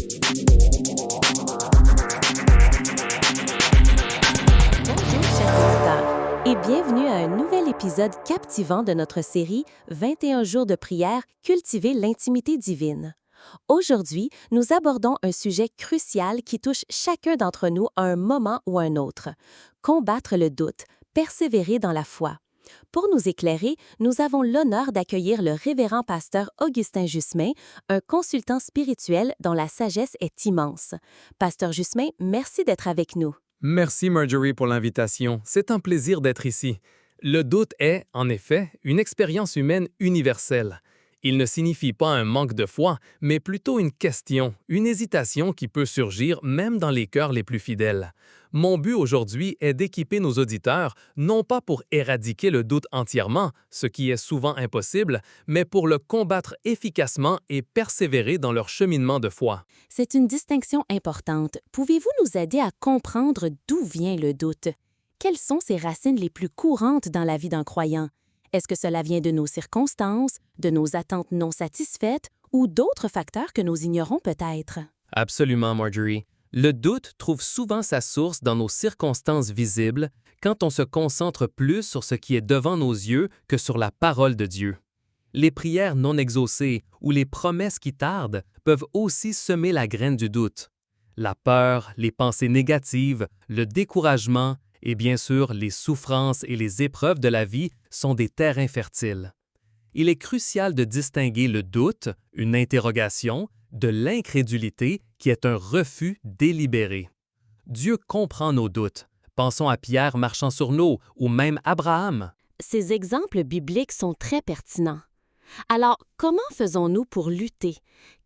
Bonjour, chers auditeurs, et bienvenue à un nouvel épisode captivant de notre série 21 jours de prière, cultiver l'intimité divine. Aujourd'hui, nous abordons un sujet crucial qui touche chacun d'entre nous à un moment ou à un autre. Combattre le doute, persévérer dans la foi. Pour nous éclairer, nous avons l'honneur d'accueillir le révérend pasteur Augustin Jussemin, un consultant spirituel dont la sagesse est immense. Pasteur Jussemin, merci d'être avec nous. Merci Marjorie pour l'invitation. C'est un plaisir d'être ici. Le doute est, en effet, une expérience humaine universelle. Il ne signifie pas un manque de foi, mais plutôt une question, une hésitation qui peut surgir même dans les cœurs les plus fidèles. Mon but aujourd'hui est d'équiper nos auditeurs, non pas pour éradiquer le doute entièrement, ce qui est souvent impossible, mais pour le combattre efficacement et persévérer dans leur cheminement de foi. C'est une distinction importante. Pouvez-vous nous aider à comprendre d'où vient le doute? Quelles sont ses racines les plus courantes dans la vie d'un croyant? Est-ce que cela vient de nos circonstances, de nos attentes non satisfaites ou d'autres facteurs que nous ignorons peut-être? Absolument, Marjorie. Le doute trouve souvent sa source dans nos circonstances visibles quand on se concentre plus sur ce qui est devant nos yeux que sur la parole de Dieu. Les prières non exaucées ou les promesses qui tardent peuvent aussi semer la graine du doute. La peur, les pensées négatives, le découragement et bien sûr les souffrances et les épreuves de la vie sont des terrains fertiles. Il est crucial de distinguer le doute, une interrogation, de l'incrédulité qui est un refus délibéré. Dieu comprend nos doutes. Pensons à Pierre marchant sur l'eau ou même Abraham. Ces exemples bibliques sont très pertinents. Alors, comment faisons-nous pour lutter?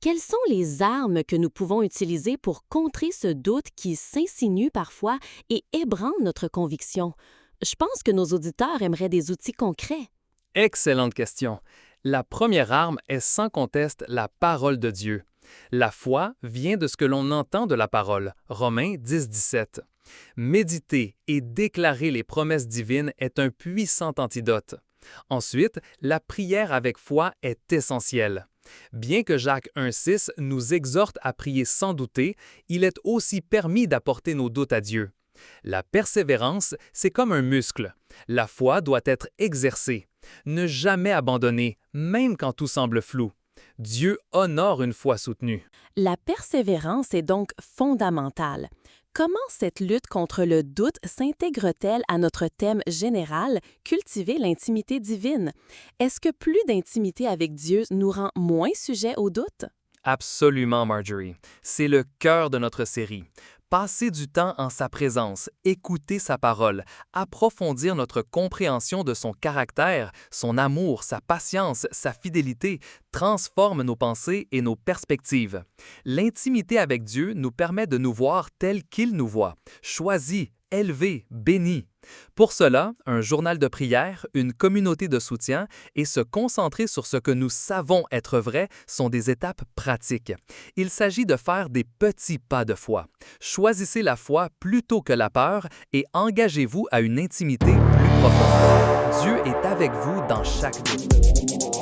Quelles sont les armes que nous pouvons utiliser pour contrer ce doute qui s'insinue parfois et ébranle notre conviction? Je pense que nos auditeurs aimeraient des outils concrets. Excellente question. La première arme est sans conteste la parole de Dieu. La foi vient de ce que l'on entend de la parole. Romains 10-17. Méditer et déclarer les promesses divines est un puissant antidote. Ensuite, la prière avec foi est essentielle. Bien que Jacques 1,6 nous exhorte à prier sans douter, il est aussi permis d'apporter nos doutes à Dieu. La persévérance, c'est comme un muscle. La foi doit être exercée. Ne jamais abandonner, même quand tout semble flou. Dieu honore une foi soutenue. La persévérance est donc fondamentale. Comment cette lutte contre le doute s'intègre-t-elle à notre thème général, cultiver l'intimité divine? Est-ce que plus d'intimité avec Dieu nous rend moins sujets au doute? Absolument, Marjorie. C'est le cœur de notre série. Passer du temps en sa présence, écouter sa parole, approfondir notre compréhension de son caractère, son amour, sa patience, sa fidélité, transforme nos pensées et nos perspectives. L'intimité avec Dieu nous permet de nous voir tel qu'il nous voit, choisis, élevés, bénis. Pour cela, un journal de prière, une communauté de soutien et se concentrer sur ce que nous savons être vrai sont des étapes pratiques. Il s'agit de faire des petits pas de foi. Choisissez la foi plutôt que la peur et engagez-vous à une intimité plus profonde. Dieu est avec vous dans chaque doute.